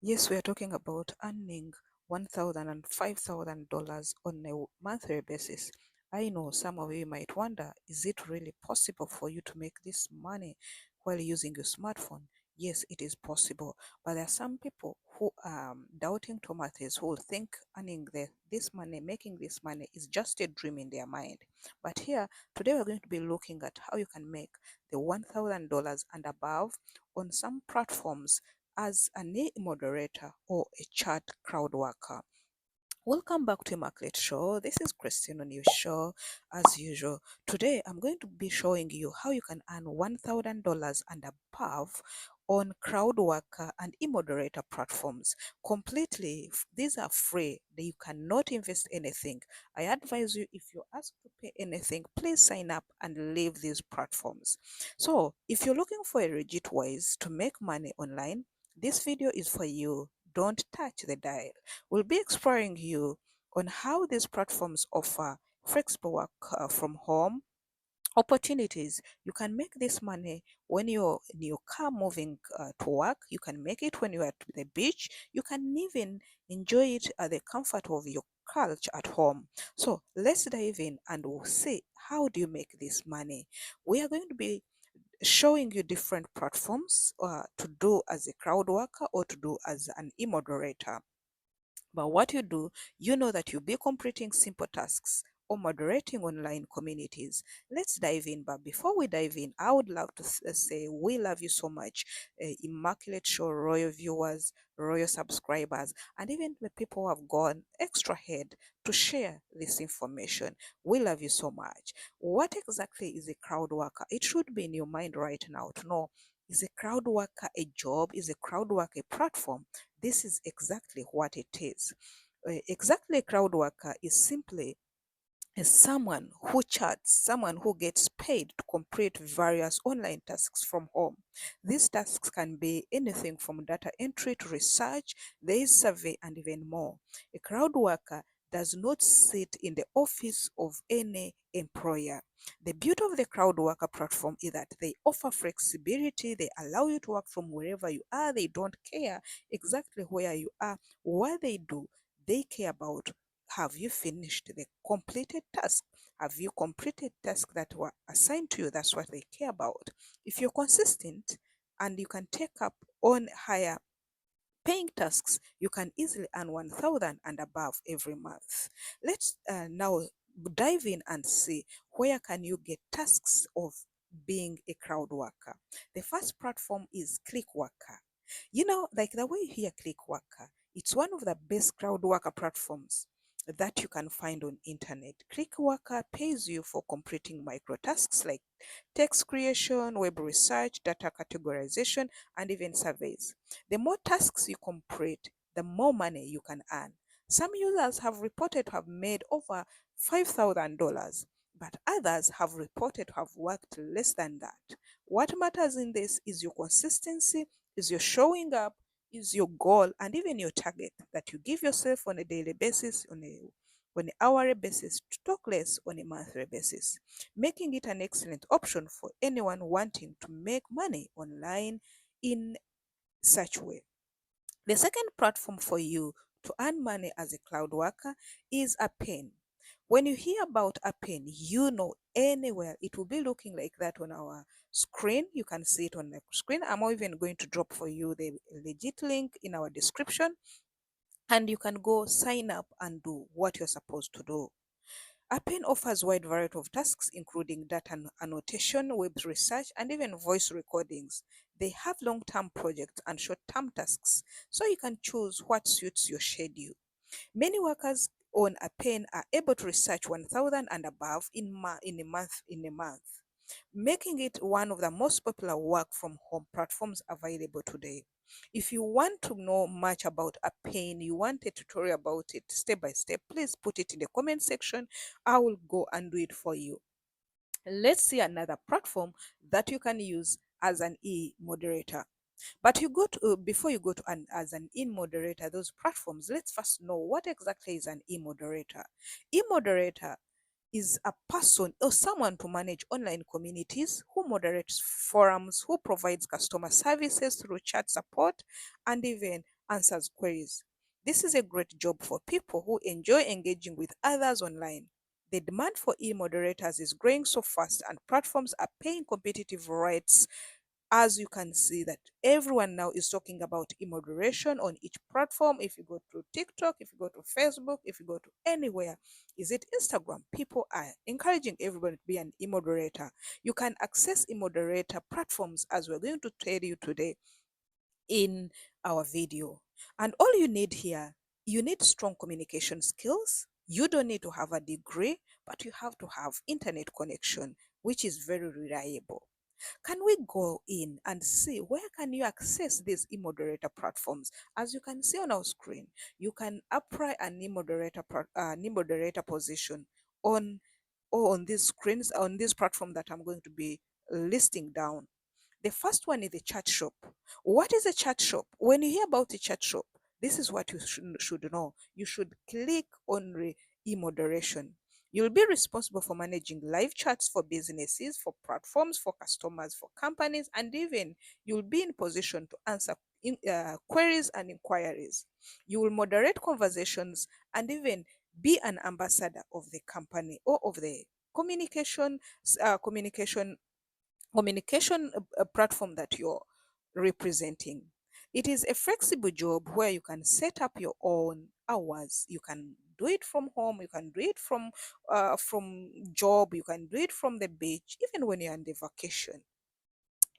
Yes, we are talking about earning $1,000 and $5,000 on a monthly basis. I know some of you might wonder, is it really possible for you to make this money while using your smartphone? Yes, it is possible, but there are some people who are doubting tomatoes who will think earning this money, making this money is just a dream in their mind. But here, today we're going to be looking at how you can make the $1,000 and above on some platforms as an E moderator or a chat crowd worker. Welcome back to Market Show. This is Christine on your show as usual. Today I'm going to be showing you how you can earn $1,000 and above on crowd worker and e-moderator platforms completely. These are free. You cannot invest anything. I advise you, if you're asked to pay anything, please sign up and leave these platforms. So if you're looking for a legit ways to make money online, this video is for you. Don't touch the dial. We'll be exploring you on how these platforms offer flexible work from home opportunities. You can make this money when you're in your car moving to work. You can make it when you're at the beach. You can even enjoy it at the comfort of your couch at home. So let's dive in and we'll see how do you make this money. We are going to be showing you different platforms to do as a crowd worker or to do as an e-moderator. But what you do, you know that you'll be completing simple tasks or moderating online communities. Let's dive in. But before we dive in, I would love to say we love you so much, Immaculate Show royal viewers, royal subscribers, and even the people who have gone extra head to share this information. We love you so much. What exactly is a crowd worker? It should be in your mind right now to know, is a crowd worker a job? Is a crowd worker a platform? This is exactly what it is. Exactly, a crowd worker is simply someone who chats, someone who gets paid to complete various online tasks from home. These tasks can be anything from data entry to research, there is survey, and even more. A crowd worker does not sit in the office of any employer. The beauty of the crowd worker platform is that they offer flexibility, they allow you to work from wherever you are, they don't care exactly where you are. What they do, they care about, have you finished the completed task? Have you completed tasks that were assigned to you? That's what they care about. If you're consistent and you can take up on higher paying tasks, you can easily earn 1,000 and above every month. Let's now dive in and see where can you get tasks of being a crowd worker. The first platform is Click Worker. You know, like the way you hear Click Worker, it's one of the best crowd worker platforms that you can find on internet. Click Worker pays you for completing micro tasks like text creation, web research, data categorization, and even surveys. The more tasks you complete, the more money you can earn. Some users have reported to have made over $5,000, but others have reported to have worked less than that. What matters in this is your consistency, is your showing up, is your goal, and even your target that you give yourself on a daily basis, on an hourly basis, to talk less on a monthly basis, making it an excellent option for anyone wanting to make money online in such way. The second platform for you to earn money as a cloud worker is a pen. When you hear about a pen, you know anywhere it will be looking like that on our screen. You can see it on the screen. I'm even going to drop for you the legit link in our description, and you can go sign up and do what you're supposed to do. Appen offers wide variety of tasks, including data annotation, web research, and even voice recordings. They have long-term projects and short-term tasks, so you can choose what suits your schedule. Many workers on Appen are able to research 1,000 and above in a month, making it one of the most popular work from home platforms available today. If you want to know much about a pain, you want a tutorial about it step by step, please put it in the comment section. I will go and do it for you. Let's see another platform that you can use as an e-moderator. But you go to before you go to an as an e-moderator, those platforms, let's first know what exactly is an e-moderator. E-moderator is a person or someone to manage online communities, who moderates forums, who provides customer services through chat support, and even answers queries. This is a great job for people who enjoy engaging with others online. The demand for e-moderators is growing so fast and platforms are paying competitive rates. As you can see that everyone now is talking about e-moderation on each platform. If you go to TikTok, if you go to Facebook, if you go to anywhere, is it Instagram, people are encouraging everybody to be an e-moderator. You can access e-moderator platforms as we're going to tell you today in our video. And all you need here, you need strong communication skills. You don't need to have a degree, but you have to have internet connection, which is very reliable. Can we go in and see where can you access these e-moderator platforms? As you can see on our screen, you can apply an e-moderator position on on these screens on this platform that I'm going to be listing down. The first one is the chat shop. What is a chat shop? When you hear about a chat shop, this is what you should know. You should click on e-moderation. You'll be responsible for managing live chats for businesses, for platforms, for customers, for companies, and even you'll be in position to answer queries and inquiries. You will moderate conversations and even be an ambassador of the company or of the communication uh, communication communication platform that you're representing. It is a flexible job where you can set up your own hours. You can do it from home. You can do it from job. You can do it from the beach, even when you're on the vacation.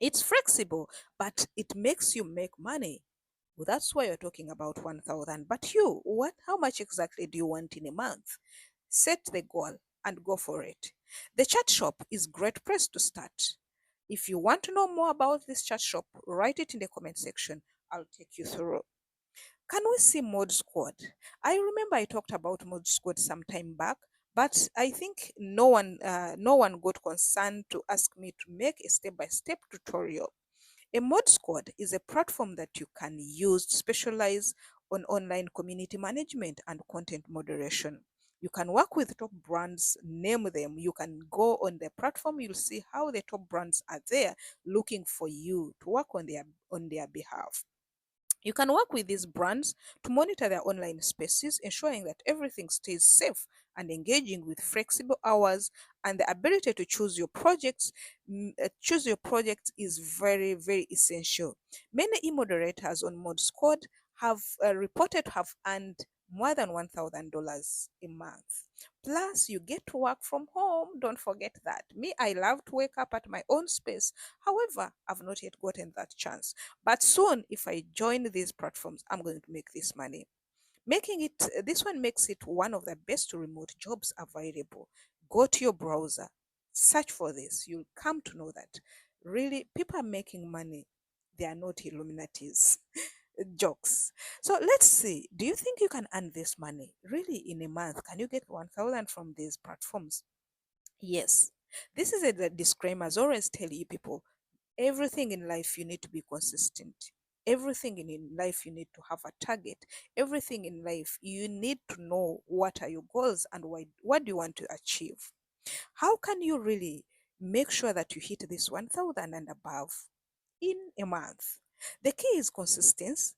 It's flexible, but it makes you make money. Well, that's why you're talking about 1,000. But you, what? How much exactly do you want in a month? Set the goal and go for it. The chat shop is great place to start. If you want to know more about this chat shop, write it in the comment section. I'll take you through. Can we see Mod Squad? I remember I talked about Mod Squad some time back, but I think no one got concerned to ask me to make a step-by-step tutorial. A mod squad is a platform that you can use to specialize on online community management and content moderation. You can work with top brands, name them. You can go on the platform, you'll see how the top brands are there looking for you to work on their behalf. You can work with these brands to monitor their online spaces, ensuring that everything stays safe and engaging with flexible hours and the ability to choose your projects. Choose your project is very, very essential. Many e-moderators on Mod Squad have reported to have earned more than $1,000 a month. Plus, you get to work from home. Don't forget that. Me, I love to wake up at my own space. However, I've not yet gotten that chance. But soon, if I join these platforms, I'm going to make this money. This one makes it one of the best remote jobs available. Go to your browser, search for this. You'll come to know that really people are making money. They are not Illuminatis. Jokes. So let's see. Do you think you can earn this money really in a month? Can you get 1,000 from these platforms? Yes. This is a disclaimer. As always tell you people, everything in life you need to be consistent. Everything in life you need to have a target. Everything in life you need to know what are your goals and what do you want to achieve. How can you really make sure that you hit this 1,000 and above in a month? The key is consistency.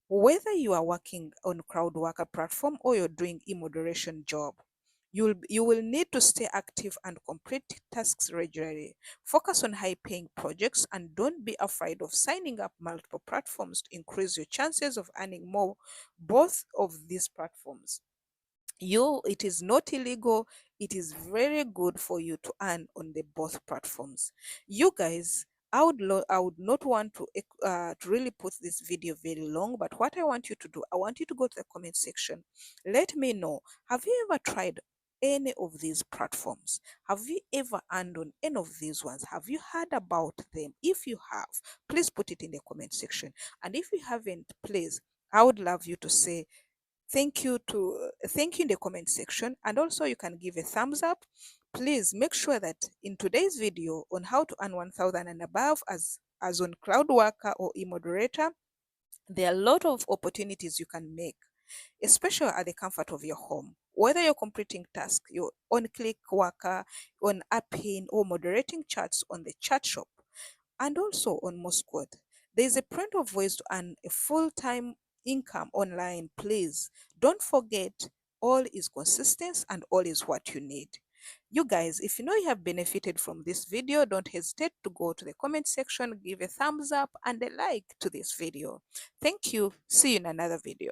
Whether you are working on crowd worker platform or you're doing e-moderation job, you will need to stay active and complete tasks regularly. Focus on high paying projects and don't be afraid of signing up multiple platforms to increase your chances of earning more both of these platforms. It is not illegal. It is very good for you to earn on the both platforms. You guys, I would not want to really put this video very long, but what I want you to do, I want you to go to the comment section. Let me know, have you ever tried any of these platforms? Have you ever earned on any of these ones? Have you heard about them? If you have, please put it in the comment section. And if you haven't, please, I would love you to say thank you in the comment section, and also you can give a thumbs up. Please make sure that in today's video on how to earn 1,000 and above as on cloud worker or e-moderator, there are a lot of opportunities you can make, especially at the comfort of your home. Whether you're completing tasks, you're on click worker, on apping or moderating chats on the chat shop, and also on Mosquad. There is a plenty of ways to earn a full-time income online, please don't forget, all is consistent and all is what you need. You guys, if you know you have benefited from this video, don't hesitate to go to the comment section, give a thumbs up and a like to this video. Thank you. See you in another video.